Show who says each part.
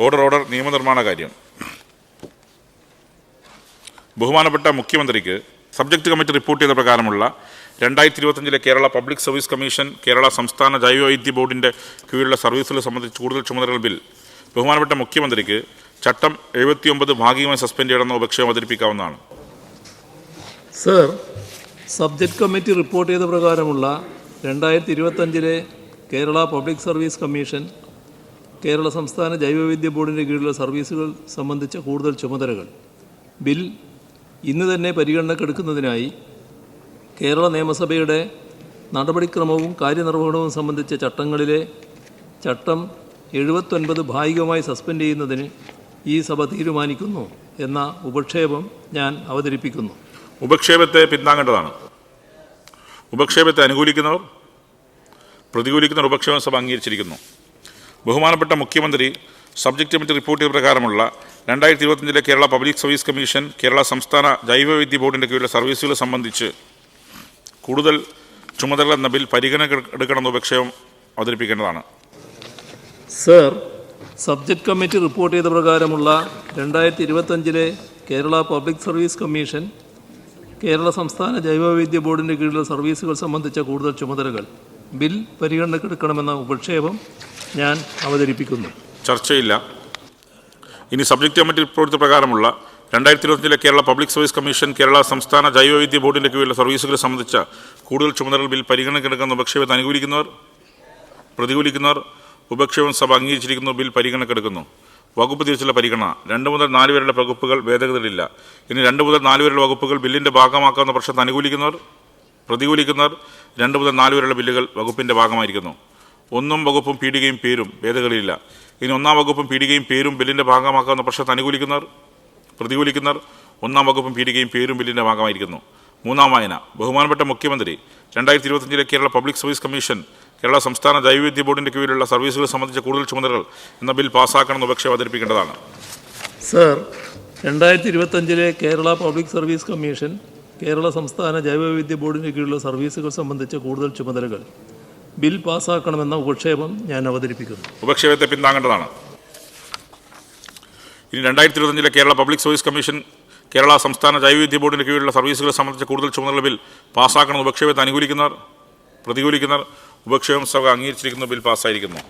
Speaker 1: Order നിയമനിർമ്മാണ കാര്യം. ബഹുമാനപ്പെട്ട മുഖ്യമന്ത്രിക്ക് സബ്ജക്ട് കമ്മിറ്റി റിപ്പോർട്ട് ചെയ്ത പ്രകാരമുള്ള 2025 Kerala public service commission, Kerala സംസ്ഥാന ജൈവവൈദ്യ ബോർഡിൻ്റെ കീഴിലുള്ള സർവീസുകൾ സംബന്ധിച്ച് കൂടുതൽ ചുമതലകൾ ബിൽ ബഹുമാനപ്പെട്ട മുഖ്യമന്ത്രിക്ക് ചട്ടം 79 ഭാഗികമായി സസ്പെൻഡ് ചെയ്യണമെന്ന ഉപക്ഷേപം അവതരിപ്പിക്കാവുന്നതാണ്.
Speaker 2: സർ, സബ്ജക്ട് കമ്മിറ്റി റിപ്പോർട്ട് ചെയ്ത പ്രകാരമുള്ള 2025 Kerala public service commission, Kerala സംസ്ഥാന ജൈവവൈദ്യ ബോർഡിൻ്റെ കീഴിലുള്ള സർവീസുകൾ സംബന്ധിച്ച കൂടുതൽ ചുമതലകൾ ബിൽ ഇന്ന് തന്നെ പരിഗണനക്കെടുക്കുന്നതിനായി കേരള നിയമസഭയുടെ നടപടിക്രമവും കാര്യനിർവഹണവും സംബന്ധിച്ച ചട്ടങ്ങളിലെ ചട്ടം 79 ഭാഗികമായി സസ്പെൻഡ് ചെയ്യുന്നതിന് ഈ സഭ തീരുമാനിക്കുന്നു എന്ന ഉപക്ഷേപം ഞാൻ അവതരിപ്പിക്കുന്നു.
Speaker 1: ഉപക്ഷേപത്തെ പിന്താങ്ങേണ്ടതാണ്. ഉപക്ഷേപത്തെ അനുകൂലിക്കുന്നവർ, പ്രതികൂലിക്കുന്നവർ ഉപക്ഷേപം സഭ അംഗീകരിച്ചിരിക്കുന്നു. ബഹുമാനപ്പെട്ട മുഖ്യമന്ത്രി സബ്ജക്ട് കമ്മിറ്റി റിപ്പോർട്ട് ചെയ്ത പ്രകാരമുള്ള 2025 Kerala public service commission, Kerala സംസ്ഥാന ജൈവവൈദ്യ ബോർഡിൻ്റെ കീഴിലുള്ള സർവീസുകൾ സംബന്ധിച്ച് കൂടുതൽ ചുമതലകൾ എന്ന ബിൽ പരിഗണനക്കെടുക്കണമെന്ന ഉപക്ഷേപം അവതരിപ്പിക്കേണ്ടതാണ്.
Speaker 2: സർ, സബ്ജക്ട് കമ്മിറ്റി റിപ്പോർട്ട് ചെയ്ത പ്രകാരമുള്ള 2025 Kerala public service commission, Kerala സംസ്ഥാന ജൈവവൈദ്യ ബോർഡിൻ്റെ കീഴിലുള്ള സർവീസുകൾ സംബന്ധിച്ച കൂടുതൽ ചുമതലകൾ ബിൽ പരിഗണനക്കെടുക്കണമെന്ന ഉപക്ഷേപം ഞാൻ അവതരിപ്പിക്കുന്നു.
Speaker 1: ചർച്ചയില്ല. ഇനി സബ്ജക്ട് കമ്മിറ്റി റിപ്പോർട്ട് പ്രകാരമുള്ള 2025 Kerala public service commission, Kerala സംസ്ഥാന ജൈവവൈദ്യ ബോർഡിൻ്റെ കീഴിലുള്ള സർവീസുകൾ സംബന്ധിച്ച കൂടുതൽ ചുമതലകൾ ബിൽ പരിഗണനക്കെടുക്കുന്ന ഉപക്ഷേപത്തെ അനുകൂലിക്കുന്നവർ, പ്രതികൂലിക്കുന്നവർ ഉപക്ഷേപം സഭ അംഗീകരിച്ചിരിക്കുന്നു. ബിൽ പരിഗണനക്കെടുക്കുന്നു. വകുപ്പ് തിരിച്ചുള്ള പരിഗണന. 2 മുതൽ 4 വരെയുള്ള വകുപ്പുകൾ ഭേദഗതിയില്ല. ഇനി 2 മുതൽ 4 വരെയുള്ള വകുപ്പുകൾ ബില്ലിൻ്റെ ഭാഗമാക്കാവുന്ന പക്ഷത്തെ അനുകൂലിക്കുന്നവർ, പ്രതികൂലിക്കുന്നവർ 2 മുതൽ 4 വരെയുള്ള ബില്ലുകൾ വകുപ്പിൻ്റെ ഭാഗമായിരിക്കുന്നു. 1 വകുപ്പും പീഠികയും പേരും ഭേദഗതിയില്ല. ഇനി 1 വകുപ്പും പീഠികയും പേരും ബില്ലിൻ്റെ ഭാഗമാക്കാവുന്ന പക്ഷത്തെ അനുകൂലിക്കുന്നവർ, പ്രതികൂലിക്കുന്നവർ 1 വകുപ്പും പീഠികയും പേരും ബില്ലിൻ്റെ ഭാഗമായിരിക്കുന്നു. 3-ാം വായന. ബഹുമാനപ്പെട്ട മുഖ്യമന്ത്രി 2025 Kerala public service commission, Kerala സംസ്ഥാന ജൈവവൈദ്യ ബോർഡിൻ്റെ കീഴിലുള്ള സർവീസുകൾ സംബന്ധിച്ച കൂടുതൽ ചുമതലകൾ എന്ന ബിൽ പാസ്സാക്കണമെന്ന് ഉപക്ഷേപം അവതരിപ്പിക്കേണ്ടതാണ്.
Speaker 2: Sir, 2025 Kerala public service commission, Kerala സംസ്ഥാന ജൈവവൈദ്യ ബോർഡിൻ്റെ കീഴിലുള്ള സർവീസുകൾ സംബന്ധിച്ച കൂടുതൽ ചുമതലകൾ ബിൽ പാസ്സാക്കണമെന്ന ഉപക്ഷേപം ഞാൻ അവതരിപ്പിക്കുന്നു.
Speaker 1: ഉപക്ഷേപത്തെ പിന്താങ്ങേണ്ടതാണ്. ഇനി 2025 Kerala public service commission, Kerala സംസ്ഥാന ജൈവവൈദ്യ ബോർഡിൻ്റെ കീഴിലുള്ള സർവീസുകൾ സംബന്ധിച്ച കൂടുതൽ ചുമതല ബിൽ പാസ്സാക്കണമെന്ന് ഉപക്ഷേപത്തെ അനുകൂലിക്കുന്നവർ, പ്രതികൂലിക്കുന്നവർ ഉപക്ഷേപം സഭ അംഗീകരിച്ചിരിക്കുന്നു. ബിൽ പാസ്സായിരിക്കുന്നു.